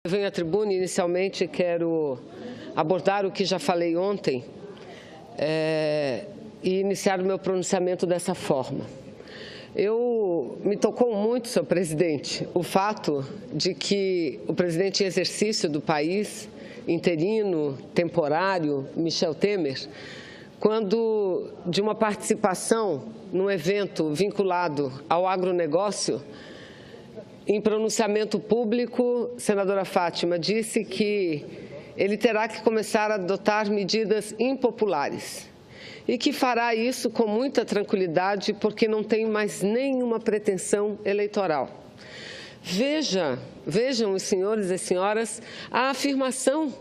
Eu venho à tribuna e inicialmente quero abordar o que já falei ontem e iniciar o meu pronunciamento dessa forma. Me tocou muito, senhor presidente, o fato de que o presidente em exercício do país, interino, temporário, Michel Temer, quando de uma participação num evento vinculado ao agronegócio, em pronunciamento público, senadora Fátima disse que ele terá que começar a adotar medidas impopulares e que fará isso com muita tranquilidade porque não tem mais nenhuma pretensão eleitoral. Vejam os senhores e senhoras a afirmação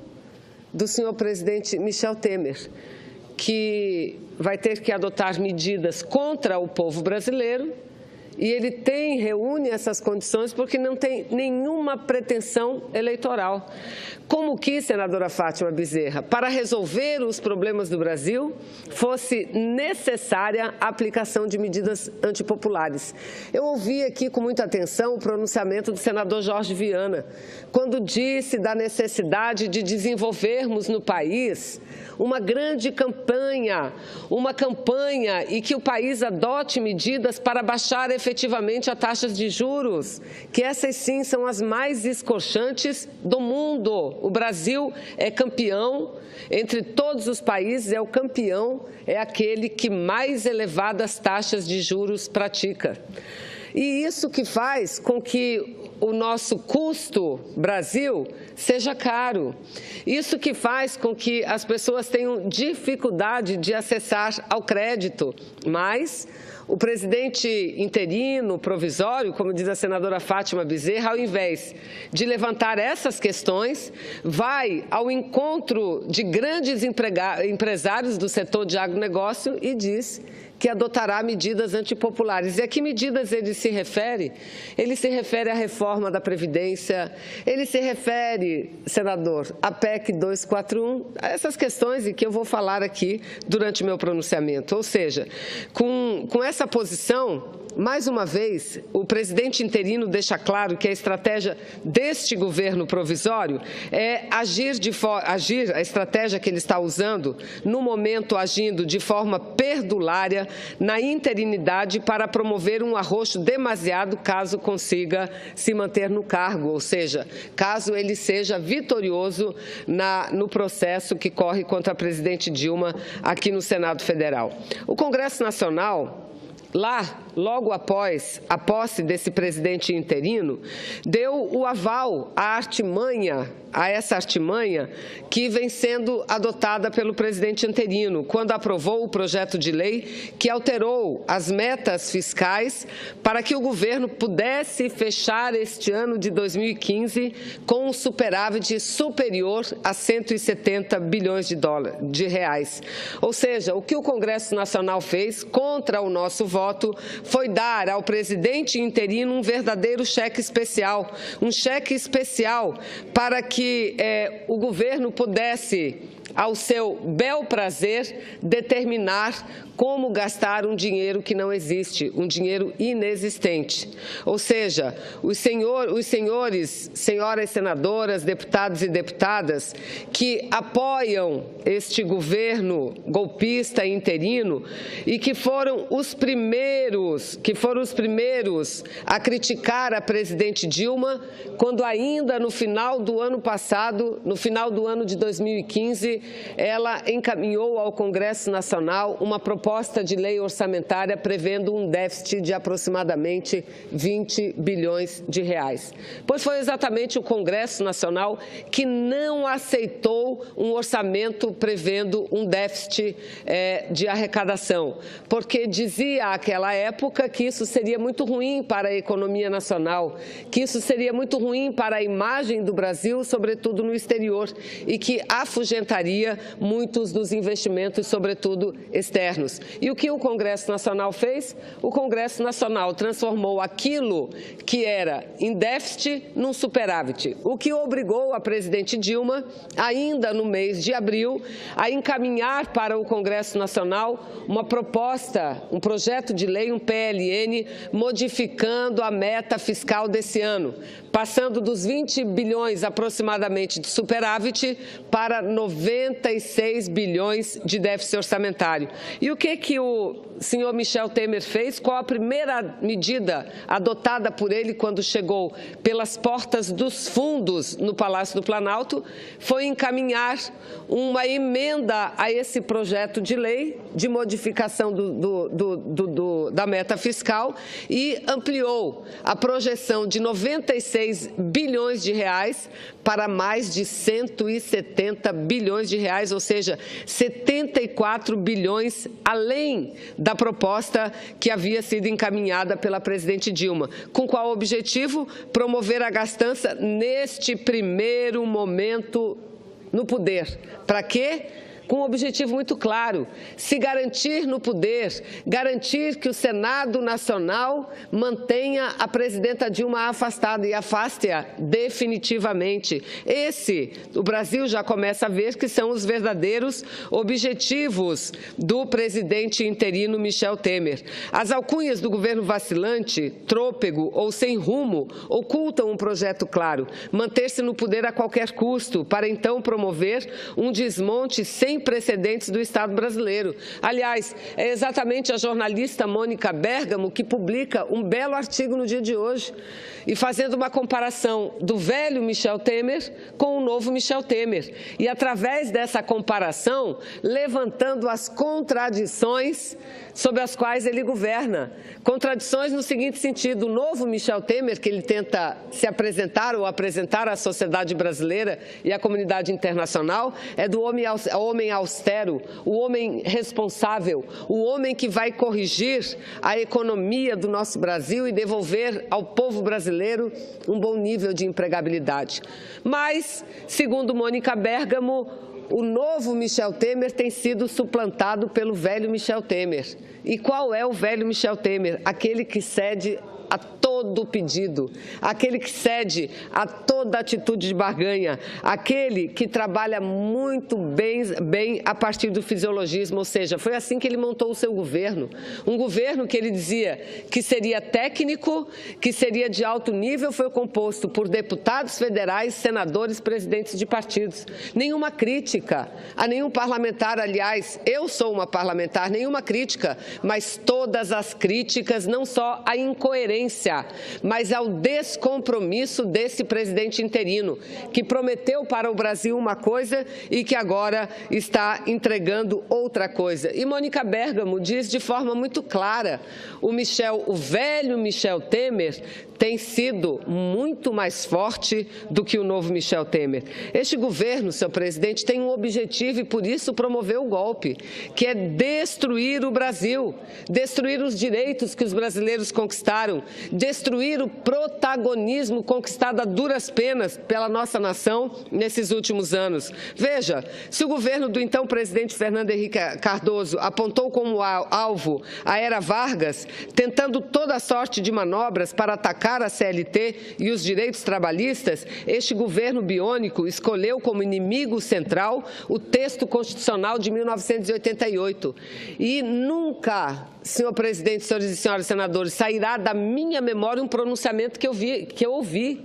do senhor presidente Michel Temer, que vai ter que adotar medidas contra o povo brasileiro. E ele reúne essas condições porque não tem nenhuma pretensão eleitoral. Como que, senadora Fátima Bezerra, para resolver os problemas do Brasil, fosse necessária a aplicação de medidas antipopulares. Eu ouvi aqui com muita atenção o pronunciamento do senador Jorge Viana, quando disse da necessidade de desenvolvermos no país uma grande campanha, e que o país adote medidas para baixar efetivamente as taxas de juros, que essas sim são as mais escorchantes do mundo. O Brasil é campeão, entre todos os países é o campeão, é aquele que mais elevadas taxas de juros pratica. E isso que faz com que o nosso custo Brasil seja caro. Isso que faz com que as pessoas tenham dificuldade de acessar ao crédito. Mas o presidente interino, provisório, como diz a senadora Fátima Bezerra, ao invés de levantar essas questões, vai ao encontro de grandes empresários do setor de agronegócio e diz que adotará medidas antipopulares. E a que medidas ele se refere? Ele se refere à reforma da Previdência, ele se refere, senador, à PEC 241, a essas questões em que eu vou falar aqui durante o meu pronunciamento. Ou seja, com essa posição, mais uma vez, o presidente interino deixa claro que a estratégia deste governo provisório é agir, a estratégia que ele está usando, no momento agindo de forma perdulária, na interinidade, para promover um arroxo demasiado caso consiga se manter no cargo, ou seja, caso ele seja vitorioso no processo que corre contra a presidente Dilma aqui no Senado Federal. O Congresso Nacional, lá, logo após a posse desse presidente interino, deu o aval a essa artimanha que vem sendo adotada pelo presidente interino, quando aprovou o projeto de lei que alterou as metas fiscais para que o governo pudesse fechar este ano de 2015 com um superávit superior a 170 bilhões de reais. Ou seja, o que o Congresso Nacional fez contra o nosso voto foi dar ao presidente interino um verdadeiro cheque especial, para que o governo pudesse, ao seu bel prazer, determinar como gastar um dinheiro que não existe, um dinheiro inexistente. Ou seja, senhoras senadoras, deputados e deputadas que apoiam este governo golpista e interino e que foram os primeiros a criticar a presidente Dilma, quando ainda no final do ano passado, no final do ano de 2015, ela encaminhou ao Congresso Nacional uma proposta de lei orçamentária prevendo um déficit de aproximadamente 20 bilhões de reais. Pois foi exatamente o Congresso Nacional que não aceitou um orçamento prevendo um déficit de arrecadação, porque dizia àquela época que isso seria muito ruim para a economia nacional, que isso seria muito ruim para a imagem do Brasil, sobretudo no exterior, e que afugentaria atraria muitos dos investimentos, sobretudo externos. E o que o Congresso Nacional fez? O Congresso Nacional transformou aquilo que era em déficit num superávit, o que obrigou a presidente Dilma, ainda no mês de abril, a encaminhar para o Congresso Nacional uma proposta, um projeto de lei, um PLN, modificando a meta fiscal desse ano, passando dos 20 bilhões aproximadamente de superávit para 96 bilhões de déficit orçamentário. E o que o senhor Michel Temer fez? Qual a primeira medida adotada por ele quando chegou pelas portas dos fundos no Palácio do Planalto? Foi encaminhar uma emenda a esse projeto de lei de modificação da meta fiscal e ampliou a projeção de 96 bilhões de reais para mais de 170 bilhões de reais, ou seja, 74 bilhões além da proposta que havia sido encaminhada pela presidente Dilma. Com qual objetivo? Promover a gastança neste primeiro momento no poder. Para quê? Com um objetivo muito claro: se garantir no poder, garantir que o Senado Nacional mantenha a presidenta Dilma afastada e afaste-a definitivamente. O Brasil já começa a ver que são os verdadeiros objetivos do presidente interino Michel Temer. As alcunhas do governo vacilante, trôpego ou sem rumo ocultam um projeto claro: manter-se no poder a qualquer custo, para então promover um desmonte sem precedentes do Estado brasileiro. Aliás, é exatamente a jornalista Mônica Bergamo que publica um belo artigo no dia de hoje, e fazendo uma comparação do velho Michel Temer com o novo Michel Temer. E através dessa comparação, levantando as contradições sobre as quais ele governa. Contradições no seguinte sentido: o novo Michel Temer, que ele tenta se apresentar ou apresentar à sociedade brasileira e à comunidade internacional, é do homem austero, o homem responsável, o homem que vai corrigir a economia do nosso Brasil e devolver ao povo brasileiro um bom nível de empregabilidade. Mas, segundo Mônica Bergamo, o novo Michel Temer tem sido suplantado pelo velho Michel Temer. E qual é o velho Michel Temer? Aquele que cede a todo pedido, aquele que cede a toda atitude de barganha, aquele que trabalha muito bem a partir do fisiologismo, ou seja, foi assim que ele montou o seu governo. Um governo que ele dizia que seria técnico, que seria de alto nível, foi composto por deputados federais, senadores, presidentes de partidos. Nenhuma crítica a nenhum parlamentar, aliás, eu sou uma parlamentar, nenhuma crítica, mas todas as críticas, não só à incoerência, mas ao descompromisso desse presidente interino, que prometeu para o Brasil uma coisa e que agora está entregando outra coisa. E Mônica Bergamo diz de forma muito clara: o velho Michel Temer tem sido muito mais forte do que o novo Michel Temer. Este governo, seu presidente, tem um objetivo e por isso promoveu o golpe, que é destruir o Brasil, destruir os direitos que os brasileiros conquistaram, destruir o protagonismo conquistado a duras penas pela nossa nação nesses últimos anos. Veja, se o governo do então presidente Fernando Henrique Cardoso apontou como alvo a era Vargas, tentando toda sorte de manobras para atacar a CLT e os direitos trabalhistas, este governo biônico escolheu como inimigo central o texto constitucional de 1988. E nunca, senhor presidente, senhores e senhoras senadores, sairá da minha memória um pronunciamento que eu ouvi,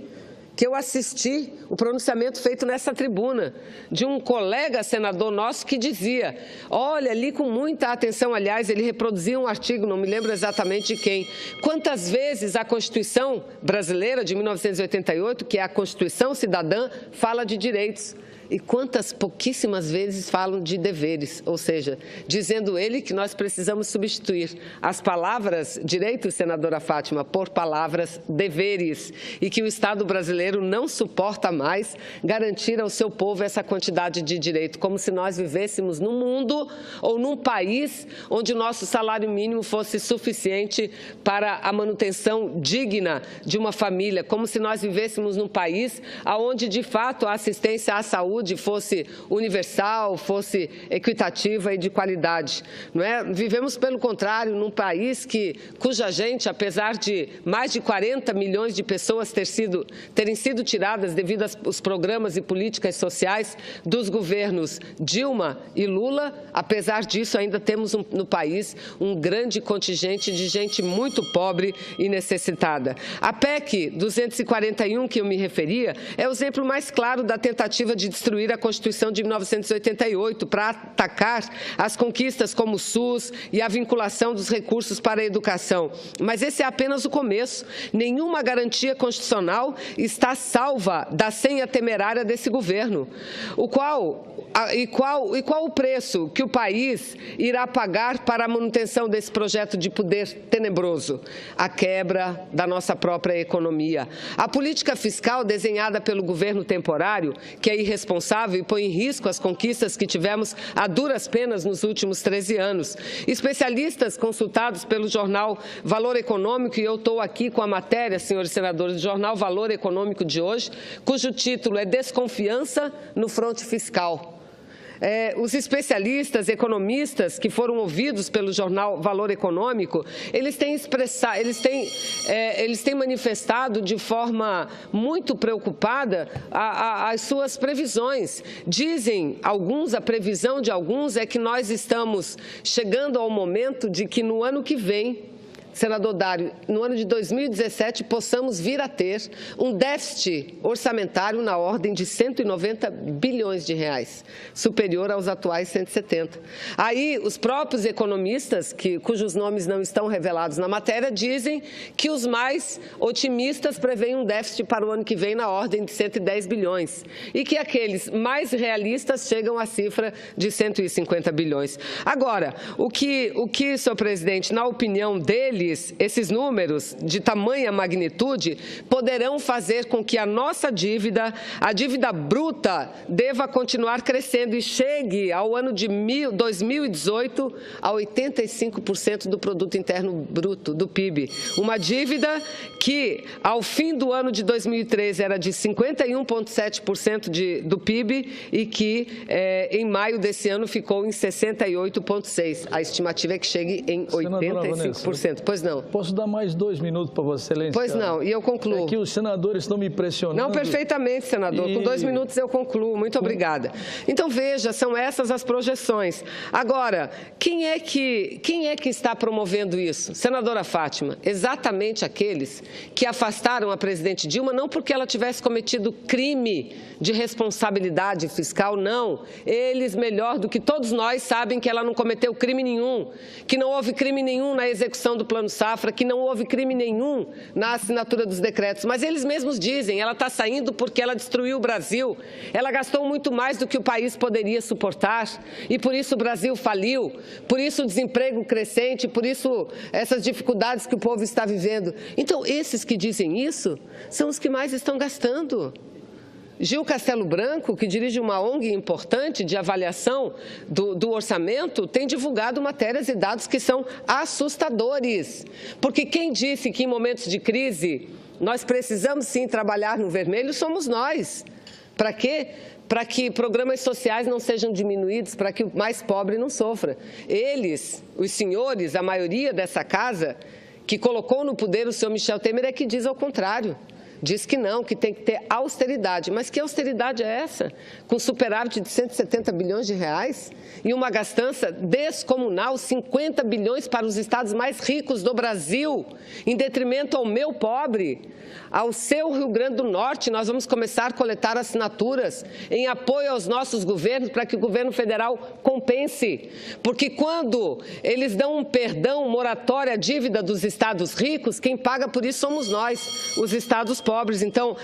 que eu assisti, o pronunciamento feito nessa tribuna, de um colega senador nosso que dizia, olha, li com muita atenção, aliás, ele reproduzia um artigo, não me lembro exatamente de quem, quantas vezes a Constituição brasileira de 1988, que é a Constituição Cidadã, fala de direitos. E quantas pouquíssimas vezes falam de deveres, ou seja, dizendo ele que nós precisamos substituir as palavras direitos, senadora Fátima, por palavras deveres, e que o Estado brasileiro não suporta mais garantir ao seu povo essa quantidade de direito, como se nós vivêssemos num mundo ou num país onde o nosso salário mínimo fosse suficiente para a manutenção digna de uma família, como se nós vivêssemos num país onde, de fato, a assistência à saúde saúde fosse universal, fosse equitativa e de qualidade. Não é? Vivemos, pelo contrário, num país cuja gente, apesar de mais de 40 milhões de pessoas terem sido tiradas devido aos programas e políticas sociais dos governos Dilma e Lula, apesar disso, ainda temos no país um grande contingente de gente muito pobre e necessitada. A PEC 241, que eu me referia, é o exemplo mais claro da tentativa de destruir a Constituição de 1988 para atacar as conquistas como o SUS e a vinculação dos recursos para a educação. Mas esse é apenas o começo. Nenhuma garantia constitucional está salva da senha temerária desse governo. Qual o preço que o país irá pagar para a manutenção desse projeto de poder tenebroso? A quebra da nossa própria economia. A política fiscal desenhada pelo governo temporário, que é irresponsável e põe em risco as conquistas que tivemos a duras penas nos últimos 13 anos. Especialistas consultados pelo jornal Valor Econômico, e eu estou aqui com a matéria, senhores senadores, do jornal Valor Econômico de hoje, cujo título é Desconfiança no fronte fiscal. Os especialistas, economistas que foram ouvidos pelo jornal Valor Econômico, eles têm manifestado de forma muito preocupada as suas previsões. Dizem alguns, a previsão de alguns é que nós estamos chegando ao momento de que no ano que vem, senador Dário, no ano de 2017, possamos vir a ter um déficit orçamentário na ordem de 190 bilhões de reais, superior aos atuais 170. Aí, os próprios economistas, cujos nomes não estão revelados na matéria, dizem que os mais otimistas preveem um déficit para o ano que vem na ordem de 110 bilhões e que aqueles mais realistas chegam à cifra de 150 bilhões. Agora, o que, senhor presidente, na opinião dele, esses números de tamanha magnitude poderão fazer com que a nossa dívida, a dívida bruta, deva continuar crescendo e chegue ao ano de 2018 a 85% do produto interno bruto, do PIB. Uma dívida que, ao fim do ano de 2013, era de 51,7% do PIB e que, em maio desse ano, ficou em 68,6%. A estimativa é que chegue em 85%. Pois não. Posso dar mais 2 minutos para Vossa Excelência? Pois não, e eu concluo. É que os senadores estão me pressionando. Não, perfeitamente, senador. Com 2 minutos eu concluo. Muito obrigada. Então, veja, são essas as projeções. Agora, quem é que está promovendo isso? Senadora Fátima, exatamente aqueles que afastaram a presidente Dilma, não porque ela tivesse cometido crime de responsabilidade fiscal, não. Eles, melhor do que todos nós, sabem que ela não cometeu crime nenhum, que não houve crime nenhum na execução do Plano Safra, que não houve crime nenhum na assinatura dos decretos. Mas eles mesmos dizem, ela está saindo porque ela destruiu o Brasil. Ela gastou muito mais do que o país poderia suportar e por isso o Brasil faliu, por isso o desemprego crescente, por isso essas dificuldades que o povo está vivendo. Então, esses que dizem isso são os que mais estão gastando. Gil Castelo Branco, que dirige uma ONG importante de avaliação do orçamento, tem divulgado matérias e dados que são assustadores. Porque quem disse que em momentos de crise nós precisamos sim trabalhar no vermelho somos nós. Para quê? Para que programas sociais não sejam diminuídos, para que o mais pobre não sofra. Eles, os senhores, a maioria dessa casa, que colocou no poder o senhor Michel Temer, é que diz ao contrário. Diz que não, que tem que ter austeridade. Mas que austeridade é essa? Com superávit de 170 bilhões de reais e uma gastança descomunal, 50 bilhões para os estados mais ricos do Brasil, em detrimento ao meu pobre, ao seu Rio Grande do Norte. Nós vamos começar a coletar assinaturas em apoio aos nossos governos para que o governo federal compense. Porque quando eles dão um perdão, moratória à dívida dos estados ricos, quem paga por isso somos nós, os estados pobres. Então,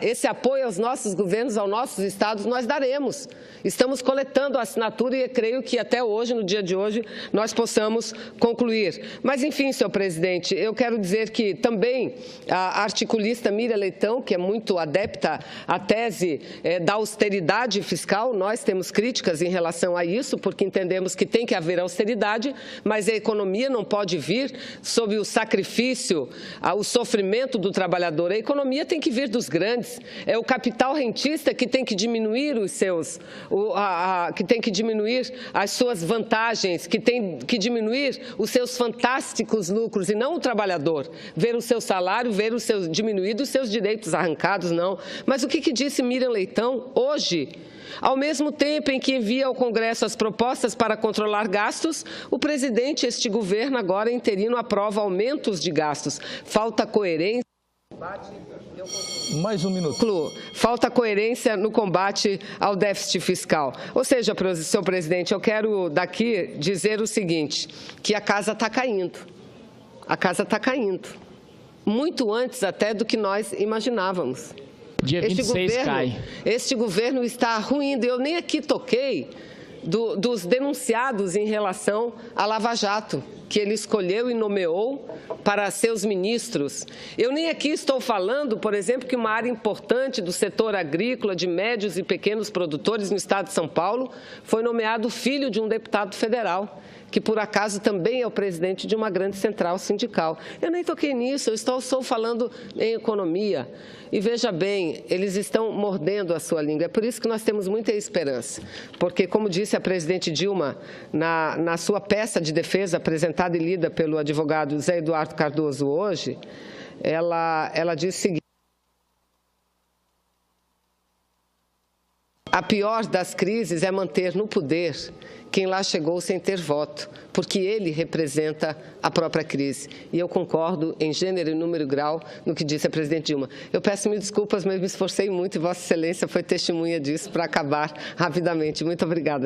esse apoio aos nossos governos, aos nossos estados, nós daremos. Estamos coletando a assinatura e creio que até hoje, no dia de hoje, nós possamos concluir. Mas, enfim, senhor presidente, eu quero dizer que também a articulista Miriam Leitão, que é muito adepta à tese da austeridade fiscal, nós temos críticas em relação a isso, porque entendemos que tem que haver austeridade, mas a economia não pode vir sob o sacrifício, o sofrimento do trabalhador trabalhador. A economia tem que vir dos grandes. É o capital rentista que tem que diminuir que tem que diminuir as suas vantagens, que tem que diminuir os seus fantásticos lucros, e não o trabalhador. Ver o seu salário, diminuído os seus direitos arrancados, não. Mas o que disse Miriam Leitão hoje? Ao mesmo tempo em que envia ao Congresso as propostas para controlar gastos, o presidente, este governo agora interino, aprova aumentos de gastos. Falta coerência. Mais um minuto. Falta coerência no combate ao déficit fiscal. Ou seja, senhor presidente, eu quero daqui dizer o seguinte, que a casa está caindo. A casa está caindo. Muito antes até do que nós imaginávamos. Dia 26 cai. Este governo está ruindo. Eu nem aqui toquei dos denunciados em relação à Lava Jato, que ele escolheu e nomeou para seus ministros. Eu nem aqui estou falando, por exemplo, que uma área importante do setor agrícola, de médios e pequenos produtores no estado de São Paulo, foi nomeado filho de um deputado federal, que por acaso também é o presidente de uma grande central sindical. Eu nem toquei nisso, eu estou falando em economia. E veja bem, eles estão mordendo a sua língua. É por isso que nós temos muita esperança. Porque, como disse a presidente Dilma, na sua peça de defesa apresentada e lida pelo advogado Zé Eduardo Cardoso hoje, ela disse o seguinte: a pior das crises é manter no poder quem lá chegou sem ter voto, porque ele representa a própria crise. E eu concordo em gênero, e número e grau no que disse a presidente Dilma. Eu peço mil desculpas, mas me esforcei muito e Vossa Excelência foi testemunha disso para acabar rapidamente. Muito obrigada.